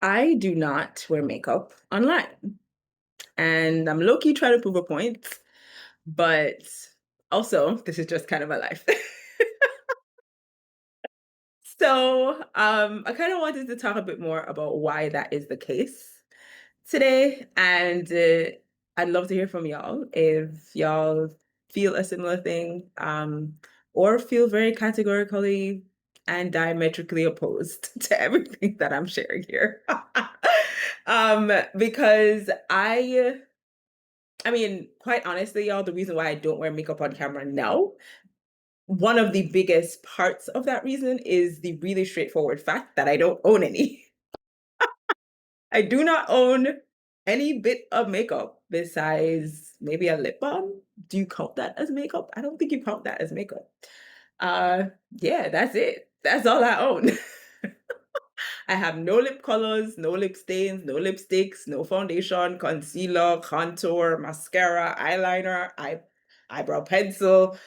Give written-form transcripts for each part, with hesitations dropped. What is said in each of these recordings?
I do not wear makeup online. And I'm low key trying to prove a point, but also, this is just kind of my life. I kind of wanted to talk a bit more about why that is the case today. And I'd love to hear from y'all if y'all feel a similar thing or feel very categorically and diametrically opposed to everything that I'm sharing here. Because I mean, quite honestly, y'all, the reason why I don't wear makeup on camera now, one of the biggest parts of that reason is the really straightforward fact that I don't own any. I do not own any bit of makeup besides maybe a lip balm. Do you count that as makeup? I don't think you count that as makeup. Uh yeah, that's it. That's all I own. I have no lip colors, no lip stains, no lipsticks, no foundation, concealer, contour, mascara, eyebrow pencil,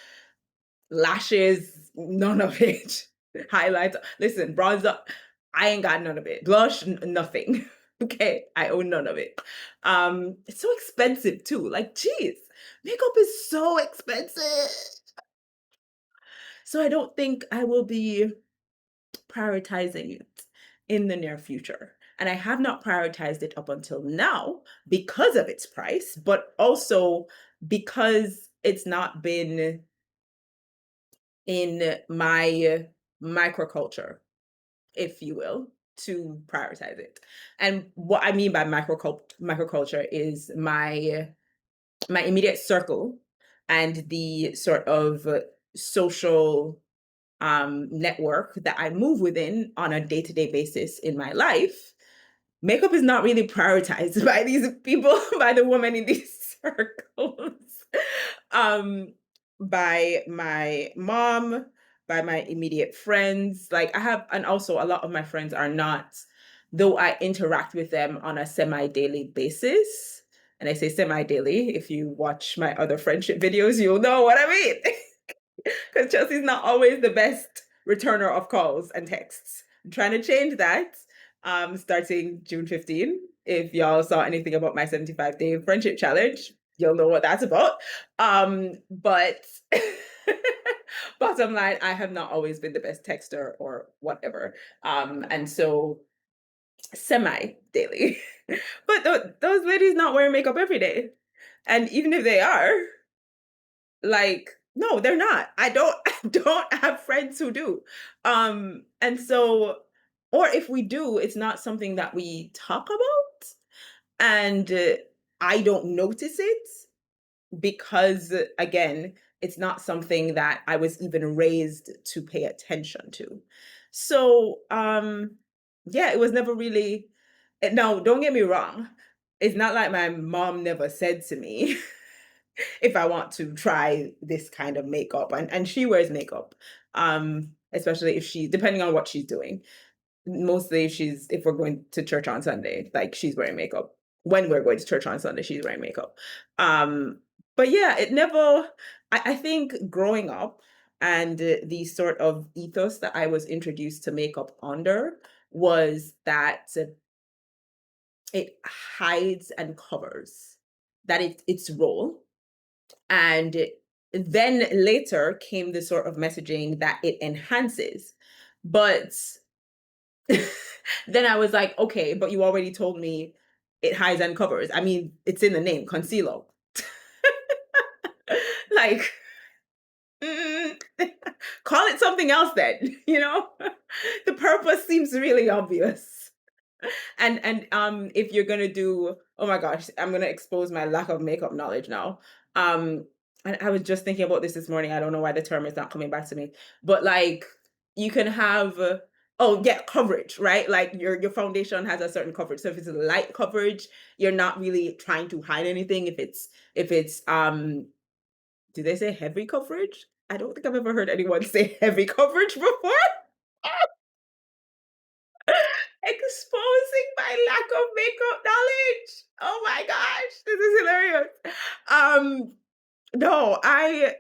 lashes, none of it. Highlighter. Listen, bronzer, I ain't got none of it. Blush, nothing. Okay, I own none of it. It's so expensive too. Like, geez, makeup is so expensive. So I don't think I will be prioritizing it in the near future. And I have not prioritized it up until now because of its price, but also because it's not been in my microculture, if you will, to prioritize it. And what I mean by microculture is my immediate circle and the sort of social network that I move within on a day to day basis in my life. Makeup is not really prioritized by these people, by the women in these circles, um, by my mom, by my immediate friends. Like I have, and also a lot of my friends are not, though I interact with them on a semi daily basis. And I say semi daily. If you watch my other friendship videos, you'll know what I mean. Because Chelsea's not always the best returner of calls and texts. I'm trying to change that starting June 15. If y'all saw anything about my 75-day friendship challenge, you'll know what that's about. But bottom line, I have not always been the best texter or whatever. And so semi daily. But those ladies not wearing makeup every day. And even if they are, like, no, they're not. I don't I don't have friends who do. And so or if we do, it's not something that we talk about and I don't notice it because again, it's not something that I was even raised to pay attention to. So, yeah, it was never really no, don't get me wrong. It's not like my mom never said to me if I want to try this kind of makeup. And she wears makeup. Especially if she depending on what she's doing. Mostly if we're going to church on Sunday, like she's wearing makeup. When we're going to church on Sunday, she's wearing makeup. Um, but yeah, it never I think growing up and the sort of ethos that I was introduced to makeup under was that it hides and covers that its role and then later came the sort of messaging that it enhances. But then I was like, okay, but you already told me it hides and covers. I mean, it's in the name, concealer. Like, mm, call it something else then, you know? The purpose seems really obvious. And if you're gonna do oh my gosh, I'm gonna expose my lack of makeup knowledge now. Um and I was just thinking about this morning. I don't know why the term is not coming back to me. But like you can have oh yeah, coverage, right? Like your foundation has a certain coverage. So if it's a light coverage, you're not really trying to hide anything. If it's do they say heavy coverage? I don't think I've ever heard anyone say heavy coverage before. Exposing my lack of makeup knowledge. Oh my gosh, this is hilarious. No, I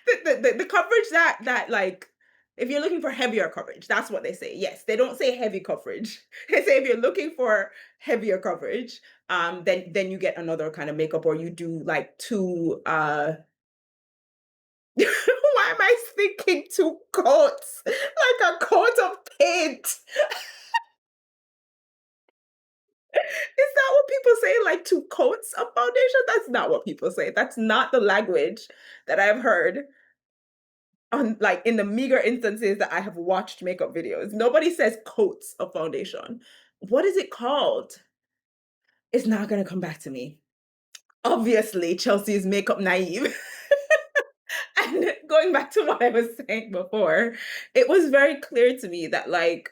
the coverage that like If you're looking for heavier coverage, that's what they say. Yes, they don't say heavy coverage. They say if you're looking for heavier coverage, then you get another kind of makeup, or you do like two why am I thinking two coats? Like a coat of paint. Is that what people say? Like two coats of foundation? That's not what people say. That's not the language that I've heard on, like, in the meager instances that I have watched makeup videos. Nobody says coats of foundation. What is it called? It's not gonna come back to me. Obviously, Chelsea is makeup naive. And going back to what I was saying before, it was very clear to me that, like,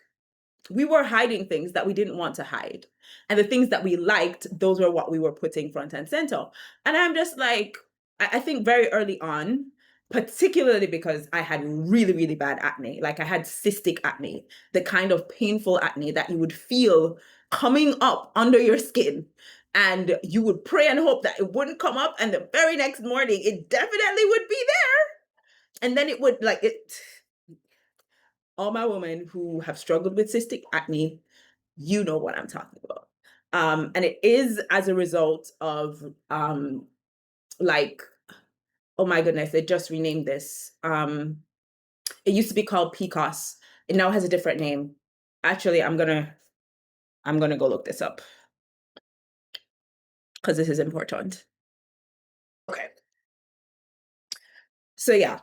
we were hiding things that we didn't want to hide. And the things that we liked, those were what we were putting front and center. And I'm just like, I think very early on, particularly because I had really, really bad acne, like I had cystic acne, the kind of painful acne that you would feel coming up under your skin. And you would pray and hope that it wouldn't come up. And the very next morning, it definitely would be there. And then it would, like, it, all my women who have struggled with cystic acne, you know what I'm talking about. And it is as a result of like, oh my goodness, they just renamed this. It used to be called PCOS. It now has a different name. Actually, I'm gonna go look this up because this is important. Okay. So yeah,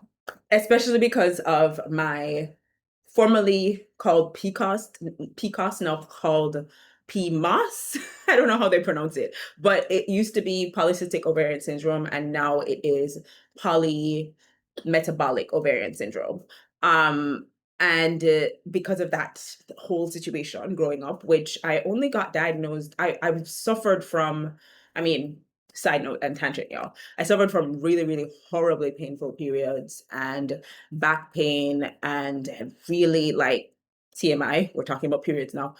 especially because of my formerly called PCOS, now called PMOS. I don't know how they pronounce it, but it used to be polycystic ovarian syndrome, and now it is polymetabolic ovarian syndrome. Um, and because of that whole situation growing up, which I only got diagnosed, I suffered from, I mean, side note and tangent, y'all. I suffered from really, really horribly painful periods and back pain and really, like, TMI. We're talking about periods now.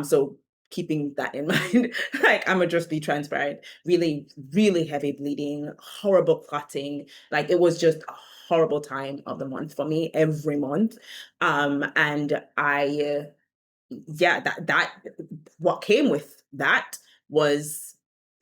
So keeping that in mind, like, I'm gonna just be transparent. Really, really heavy bleeding, horrible clotting. Like, it was just a horrible time of the month for me every month. And yeah, that what came with that was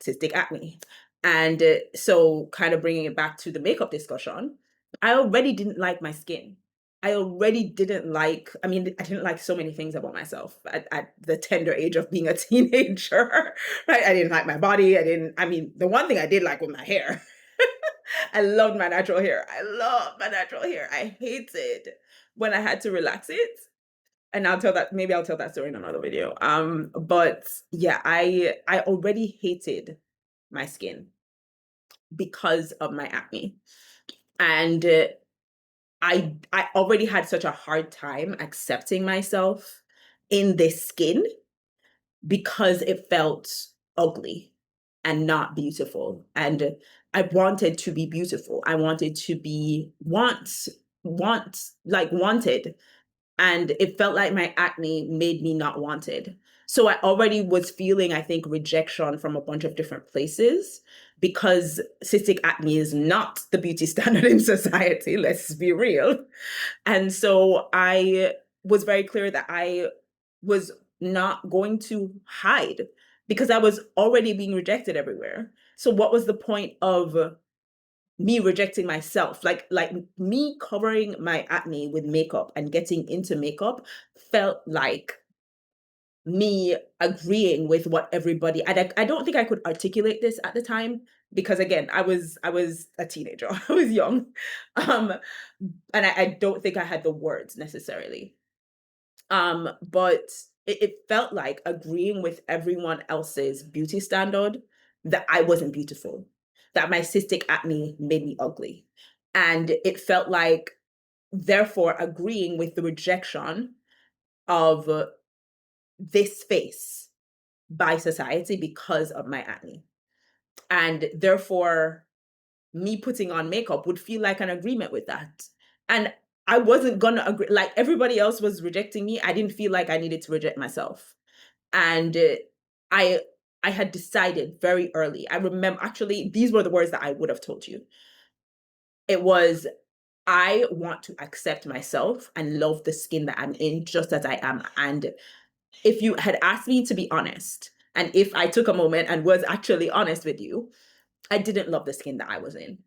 cystic acne. And so, kind of bringing it back to the makeup discussion, I already didn't like my skin. I already didn't like, I mean, I didn't like so many things about myself at the tender age of being a teenager, right? I didn't like my body. I mean, the one thing I did like was my hair. I loved my natural hair. I love my natural hair. I hated when I had to relax it, and maybe I'll tell that story in another video. But yeah, I already hated my skin because of my acne. And I already had such a hard time accepting myself in this skin because it felt ugly and not beautiful. And I wanted to be beautiful. I wanted to be wanted, and it felt like my acne made me not wanted. So I already was feeling, I think, rejection from a bunch of different places because cystic acne is not the beauty standard in society, let's be real. And so I was very clear that I was not going to hide because I was already being rejected everywhere. So what was the point of me rejecting myself? Like me covering my acne with makeup and getting into makeup felt like me agreeing with what everybody, I don't think I could articulate this at the time because, again, I was a teenager. I was young. um and I don't think I had the words necessarily. But it felt like agreeing with everyone else's beauty standard that I wasn't beautiful, that my cystic acne made me ugly. And it felt like, therefore, agreeing with the rejection of this face by society because of my acne. And therefore, me putting on makeup would feel like an agreement with that. And I wasn't gonna agree. Like, everybody else was rejecting me, I didn't feel like I needed to reject myself. And I I had decided very early. I remember, actually, these were the words that I would have told you. It was, I want to accept myself and love the skin that I'm in just as I am. And if you had asked me to be honest, and if I took a moment and was actually honest with you, I didn't love the skin that I was in.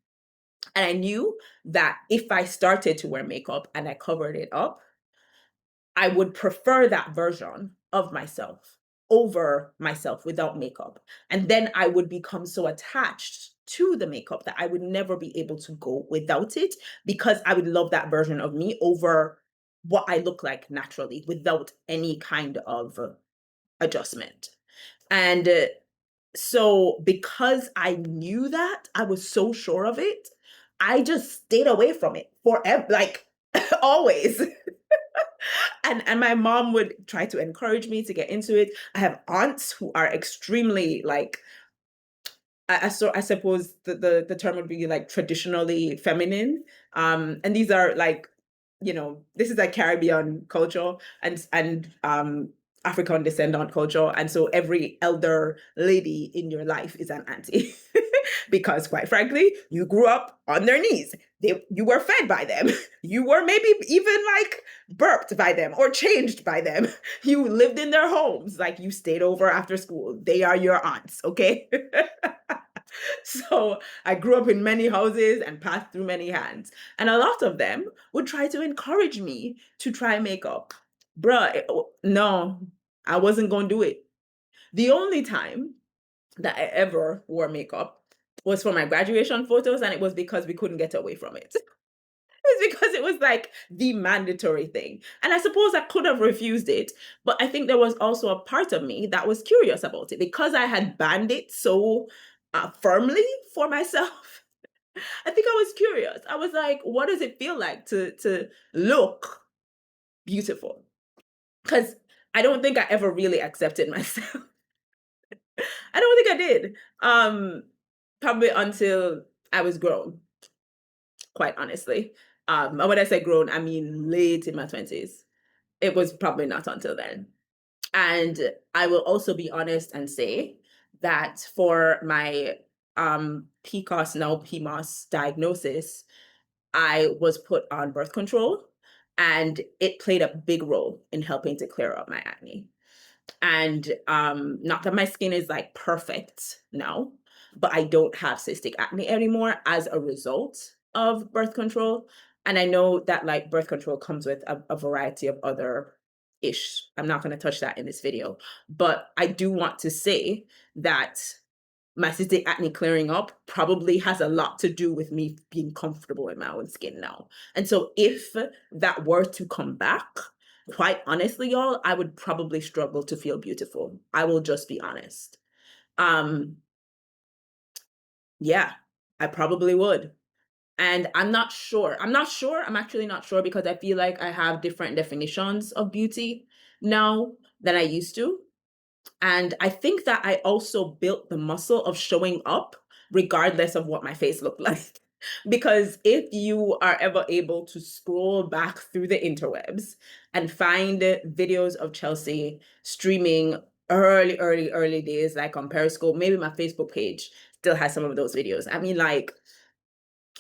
And I knew that if I started to wear makeup and I covered it up, I would prefer that version of myself over myself without makeup. And then I would become so attached to the makeup that I would never be able to go without it because I would love that version of me over what I look like naturally without any kind of adjustment. And so because I knew that, I was so sure of it, I just stayed away from it forever, like always. And my mom would try to encourage me to get into it. I have aunts who are extremely like I suppose the term would be like traditionally feminine. And these are like, this is a Caribbean culture and African descendant culture. And so every elder lady in your life is an auntie. Because quite frankly, you grew up on their knees. You were fed by them. You were maybe even like burped by them or changed by them. You lived in their homes, like you stayed over after school. They are your aunts, okay? So I grew up in many houses and passed through many hands. And a lot of them would try to encourage me to try makeup. Bruh, no, I wasn't going to do it. The only time that I ever wore makeup was for my graduation photos, and it was because we couldn't get away from it. It's because it was like the mandatory thing. And I suppose I could have refused it, but I think there was also a part of me that was curious about it because I had banned it so firmly for myself. I think I was curious. I was like, what does it feel like to look beautiful? Because I don't think I ever really accepted myself. I don't think I did. Probably until I was grown, quite honestly. And when I say grown, I mean late in my 20s. It was probably not until then. And I will also be honest and say that for my PCOS, now PMOS diagnosis, I was put on birth control and it played a big role in helping to clear up my acne. And not that my skin is like perfect now, but I don't have cystic acne anymore as a result of birth control. And I know that like birth control comes with a variety of other ish. I'm not going to touch that in this video, but I do want to say that my cystic acne clearing up probably has a lot to do with me being comfortable in my own skin now. And so if that were to come back, quite honestly, y'all, I would probably struggle to feel beautiful. I will just be honest. Um, yeah, I probably would. And I'm not sure. I'm not sure. I'm actually not sure because I feel like I have different definitions of beauty now than I used to. And I think that I also built the muscle of showing up regardless of what my face looked like. Because if you are ever able to scroll back through the interwebs and find videos of Chelsea streaming early days, like on Periscope, maybe my Facebook page still has some of those videos. I mean, like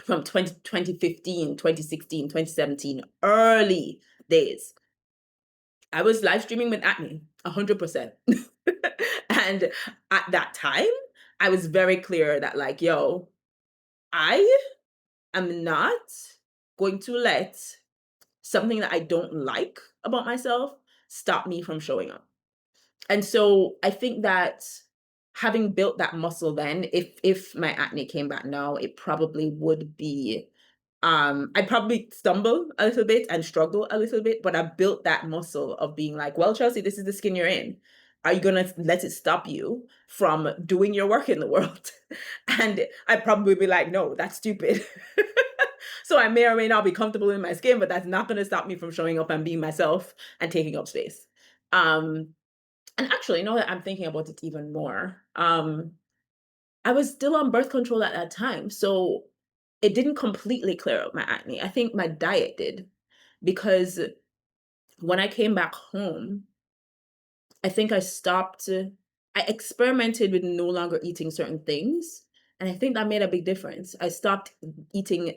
from 2015, 2016, 2017, early days. I was live streaming with acne, 100%. And at that time, I was very clear that, like, yo, I am not going to let something that I don't like about myself stop me from showing up. And so I think that having built that muscle then, if my acne came back now, it probably would be I'd probably stumble a little bit and struggle a little bit, but I built that muscle of being like, well, Chelsea, this is the skin you're in. Are you gonna let it stop you from doing your work in the world? And I'd probably be like, no, that's stupid. So I may or may not be comfortable in my skin, but that's not gonna stop me from showing up and being myself and taking up space. Um, and actually, you know that I'm thinking about it even more. I was still on birth control at that time. So it didn't completely clear up my acne. I think my diet did because when I came back home, I think I experimented with no longer eating certain things. And I think that made a big difference. I stopped eating.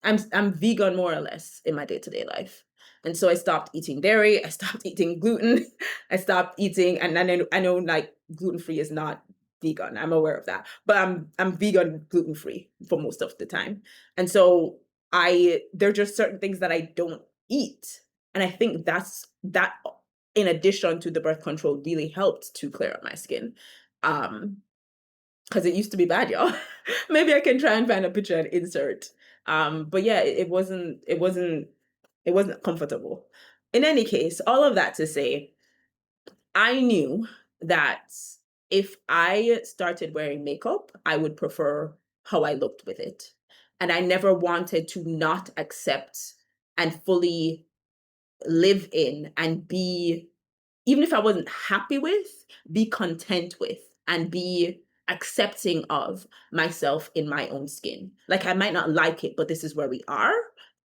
I'm vegan more or less in my day-to-day life. And so I stopped eating dairy, I stopped eating gluten, I stopped eating, and I know like gluten-free is not vegan. I'm aware of that. But I'm vegan gluten-free for most of the time. And so I there are just certain things that I don't eat. And I think that in addition to the birth control really helped to clear up my skin. Um because it used to be bad, y'all. Maybe I can try and find a picture and insert. But yeah, it wasn't comfortable. In any case, all of that to say, I knew that if I started wearing makeup, I would prefer how I looked with it. And I never wanted to not accept and fully live in and be, even if I wasn't happy with, be content with and be accepting of myself in my own skin. Like I might not like it, but this is where we are.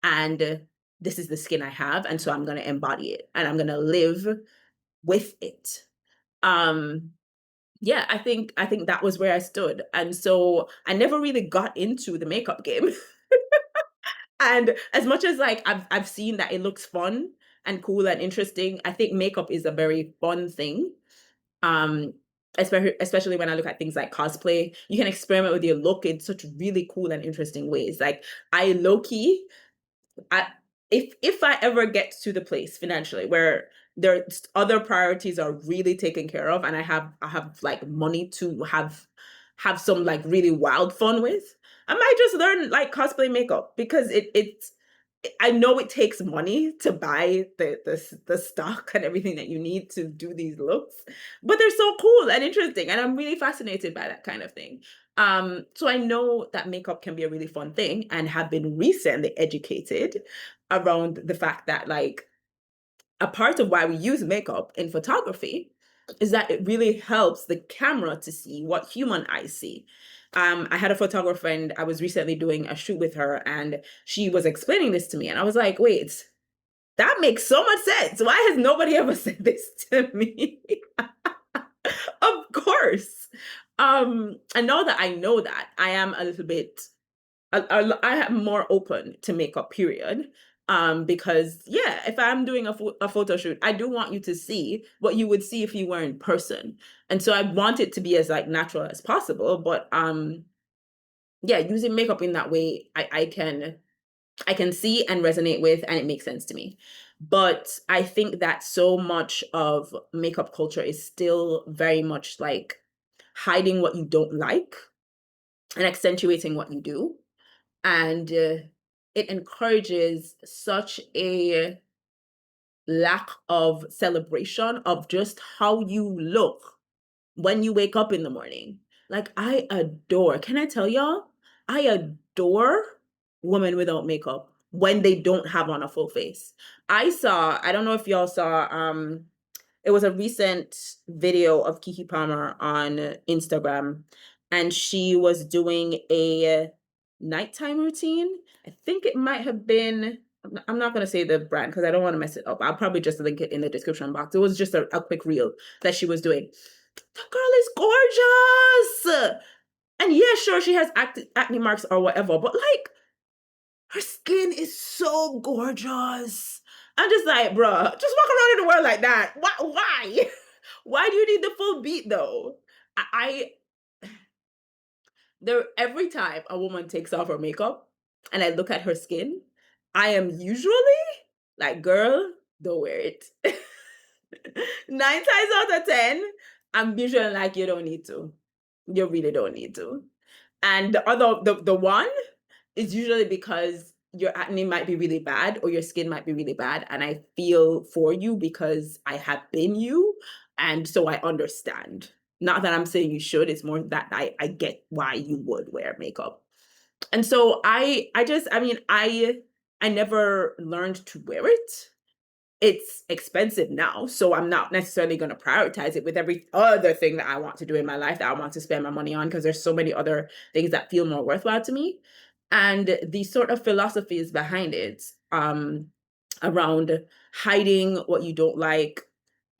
And this is the skin I have. And so I'm going to embody it and I'm going to live with it. Um, yeah, I think that was where I stood. And so I never really got into the makeup game. And as much as like I've seen that it looks fun and cool and interesting, I think makeup is a very fun thing. Um, especially when I look at things like cosplay, you can experiment with your look in such really cool and interesting ways. Like I low key, I if I ever get to the place financially where there's other priorities are really taken care of and I have like money to have some like really wild fun with, I might just learn like cosplay makeup because it's I know it takes money to buy the stock and everything that you need to do these looks, but they're so cool and interesting, and I'm really fascinated by that kind of thing. So I know that makeup can be a really fun thing, and have been recently educated around the fact that like a part of why we use makeup in photography is that it really helps the camera to see what human eyes see. I had a photographer friend, I was recently doing a shoot with her, and she was explaining this to me, and I was like, wait, that makes so much sense. Why has nobody ever said this to me? Of course. And now that I know that, I am a little bit I am more open to makeup, period. Because yeah, if I'm doing a photo shoot, I do want you to see what you would see if you were in person. And so I want it to be as like natural as possible. But yeah, using makeup in that way, I can see and resonate with, and it makes sense to me. But I think that so much of makeup culture is still very much like hiding what you don't like and accentuating what you do. And it encourages such a lack of celebration of just how you look when you wake up in the morning. Like can I tell y'all? I adore women without makeup when they don't have on a full face. I don't know if y'all saw, it was a recent video of Kiki Palmer on Instagram, and she was doing a nighttime routine. I think it might have been, I'm not going to say the brand because I don't want to mess it up. I'll probably just link it in the description box. It was just a quick reel that she was doing. The girl is gorgeous. And yeah, sure, she has acne marks or whatever, but like her skin is so gorgeous. I'm just like, bruh, just walk around in the world like that. Why? Why do you need the full beat though? I there every time a woman takes off her makeup and I look at her skin, I am usually like, girl, don't wear it. 9 times out of 10, I'm usually like, you don't need to. You really don't need to. And the one is usually because your acne might be really bad or your skin might be really bad. And I feel for you because I have been you. And so I understand. Not that I'm saying you should, it's more that I get why you would wear makeup. And so I never learned to wear it. It's expensive now, so I'm not necessarily going to prioritize it with every other thing that I want to do in my life that I want to spend my money on, because there's so many other things that feel more worthwhile to me. And the sort of philosophies behind it, around hiding what you don't like,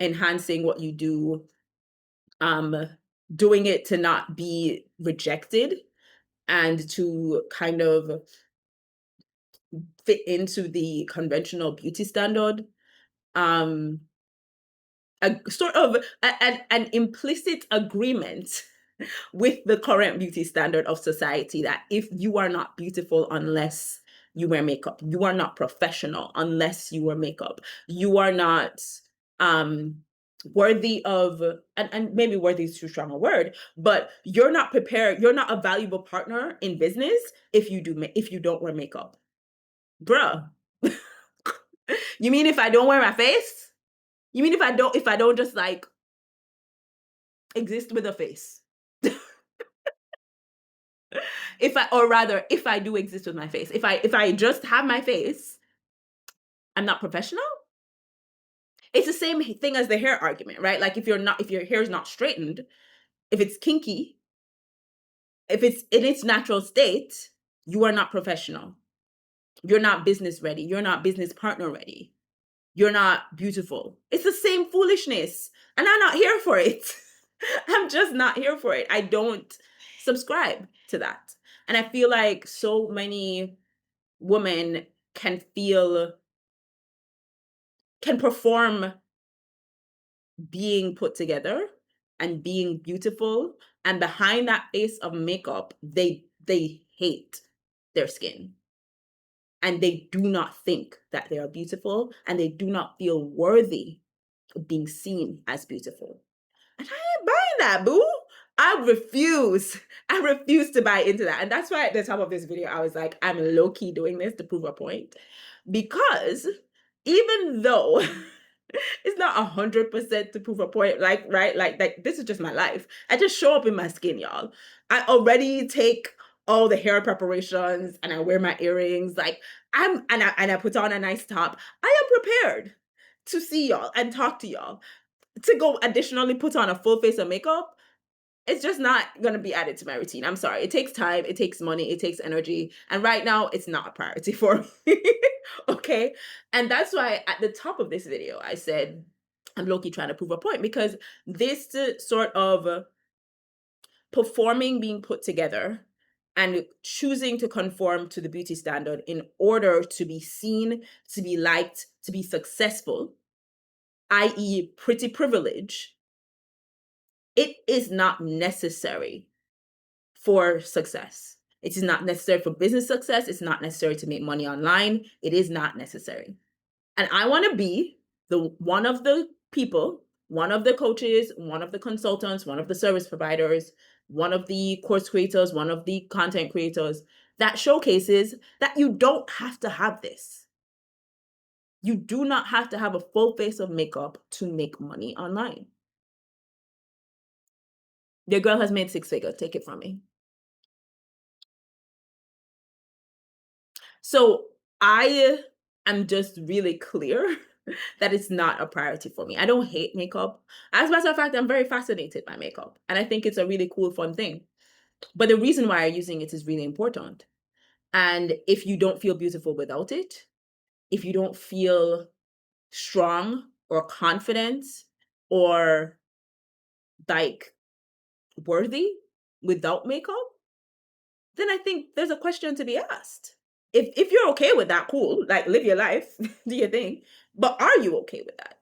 enhancing what you do, um, doing it to not be rejected, and to kind of fit into the conventional beauty standard. Um, a sort of an implicit agreement with the current beauty standard of society that if you are not beautiful unless you wear makeup, you are not professional unless you wear makeup, you are not um worthy of, and maybe worthy is too strong a word, but you're not prepared, you're not a valuable partner in business if if you don't wear makeup. Bruh. You mean if I don't wear my face? You mean if I don't just like exist with a face? If I, or rather, if I do exist with my face, if I just have my face, I'm not professional. It's the same thing as the hair argument, right? Like if your hair is not straightened, if it's kinky, if it's in its natural state, you are not professional. You're not business ready. You're not business partner ready. You're not beautiful. It's the same foolishness. And I'm not here for it. I'm just not here for it. I don't subscribe to that. And I feel like so many women can perform being put together and being beautiful, and behind that face of makeup they hate their skin, and they do not think that they are beautiful, and they do not feel worthy of being seen as beautiful. And I ain't buying that, boo. I refuse. I refuse to buy into that. And that's why at the top of this video, I was like, I'm low key doing this to prove a point. Because even though it's not 100% to prove a point, like, right? Like, this is just my life. I just show up in my skin, y'all. I already take all the hair preparations and I wear my earrings. Like, and I put on a nice top. I am prepared to see y'all and talk to y'all. To go additionally put on a full face of makeup, it's just not gonna be added to my routine. I'm sorry. It takes time, it takes money, it takes energy. And right now, it's not a priority for me. Okay. And that's why at the top of this video, I said, I'm low-key trying to prove a point, because this sort of performing being put together and choosing to conform to the beauty standard in order to be seen, to be liked, to be successful, i.e., pretty privilege, it is not necessary for success. It is not necessary for business success. It's not necessary to make money online. It is not necessary. And I want to be the one of the people, one of the coaches, one of the consultants, one of the service providers, one of the course creators, one of the content creators that showcases that you don't have to have this. You do not have to have a full face of makeup to make money online. Your girl has made 6 figures. Take it from me. So I am just really clear that it's not a priority for me. I don't hate makeup. As a matter of fact, I'm very fascinated by makeup. And I think it's a really cool, fun thing. But the reason why I'm using it is really important. And if you don't feel beautiful without it, if you don't feel strong or confident or like worthy without makeup, then I think there's a question to be asked. If you're okay with that, cool, like live your life, do your thing. But are you okay with that?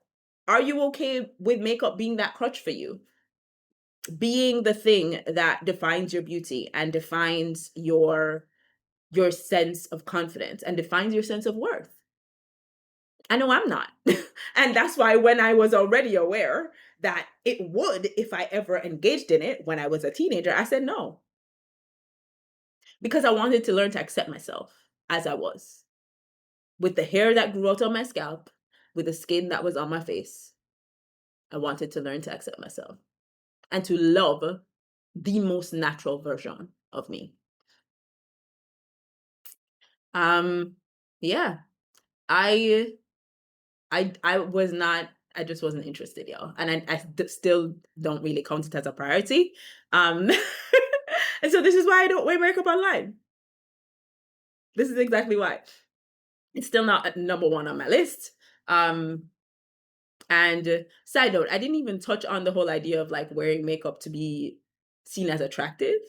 Are you okay with makeup being that crutch for you? Being the thing that defines your beauty and defines your sense of confidence and defines your sense of worth? I know I'm not. And that's why when I was already aware that it would, if I ever engaged in it when I was a teenager, I said no. Because I wanted to learn to accept myself as I was, with the hair that grew out on my scalp, with the skin that was on my face. I wanted to learn to accept myself and to love the most natural version of me. Yeah, I I was not, I just wasn't interested, y'all. And still don't really count it as a priority. And so this is why I don't wear makeup online. This is exactly why. It's still not at number one on my list. And side note, I didn't even touch on the whole idea of like wearing makeup to be seen as attractive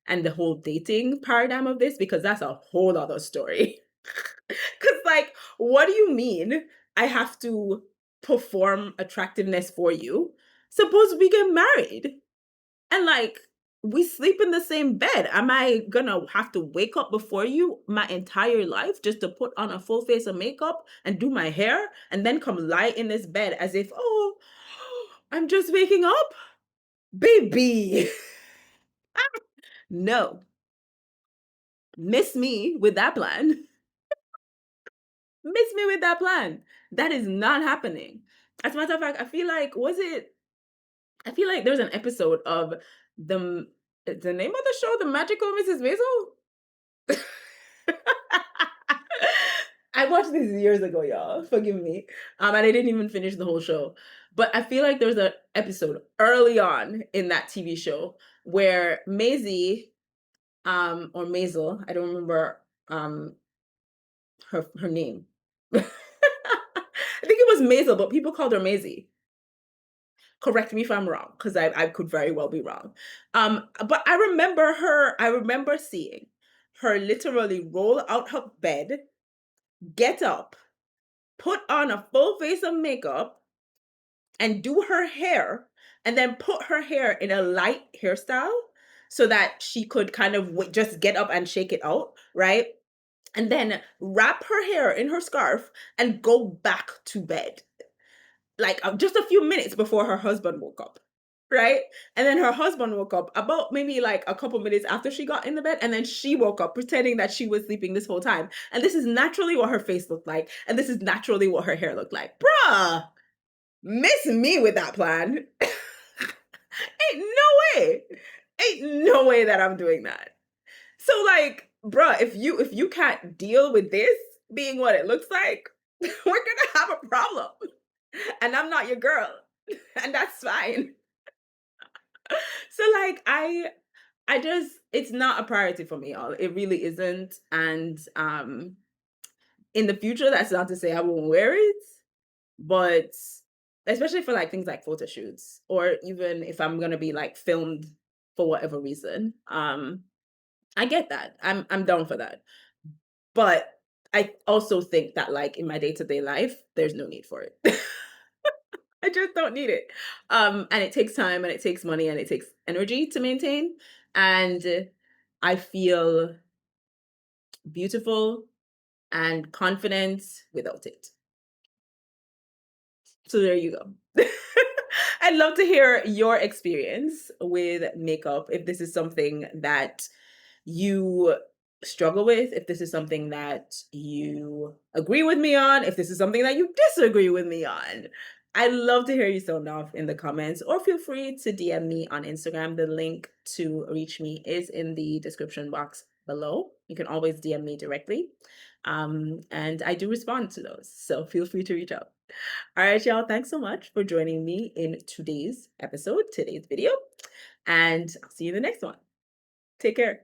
and the whole dating paradigm of this, because that's a whole other story. Because, like, what do you mean I have to perform attractiveness for you? Suppose we get married and, like, we sleep in the same bed. Am I gonna have to wake up before you my entire life just to put on a full face of makeup and do my hair and then come lie in this bed as if, oh, I'm just waking up? Baby, no, miss me with that plan. Miss me with that plan. That is not happening. As a matter of fact, I feel like there's an episode of the name of the show, The Magical Mrs. Maisel? I watched this years ago, y'all. Forgive me. And I didn't even finish the whole show. But I feel like there's an episode early on in that TV show where Maisie, or Maisel, I don't remember her name. I think it was Maisel, but people called her Maisie. Correct me if I'm wrong, because I could very well be wrong. But I remember seeing her literally roll out her bed, get up, put on a full face of makeup, and do her hair, and then put her hair in a light hairstyle so that she could kind of just get up and shake it out, right? And then wrap her hair in her scarf and go back to bed, like just a few minutes before her husband woke up. Right. And then her husband woke up about maybe like a couple minutes after she got in the bed. And then she woke up pretending that she was sleeping this whole time. And this is naturally what her face looked like. And this is naturally what her hair looked like. Bruh, miss me with that plan. Ain't no way. Ain't no way that I'm doing that. So, like, bruh, if you can't deal with this being what it looks like, we're gonna have a problem. And I'm not your girl. And that's fine. So, like, I just it's not a priority for me, y'all. It really isn't. And in the future, that's not to say I won't wear it, but especially for like things like photo shoots, or even if I'm gonna be like filmed for whatever reason. I get that. I'm down for that. But I also think that like in my day-to-day life, there's no need for it. I just don't need it. And it takes time and it takes money and it takes energy to maintain. And I feel beautiful and confident without it. So there you go. I'd love to hear your experience with makeup, if this is something that you struggle with, if this is something that you agree with me on, if this is something that you disagree with me on. I'd love to hear you sound off in the comments, or feel free to DM me on Instagram. The link to reach me is in the description box below. You can always DM me directly. And I do respond to those, so feel free to reach out. All right, y'all. Thanks so much for joining me in today's episode, today's video, and I'll see you in the next one. Take care.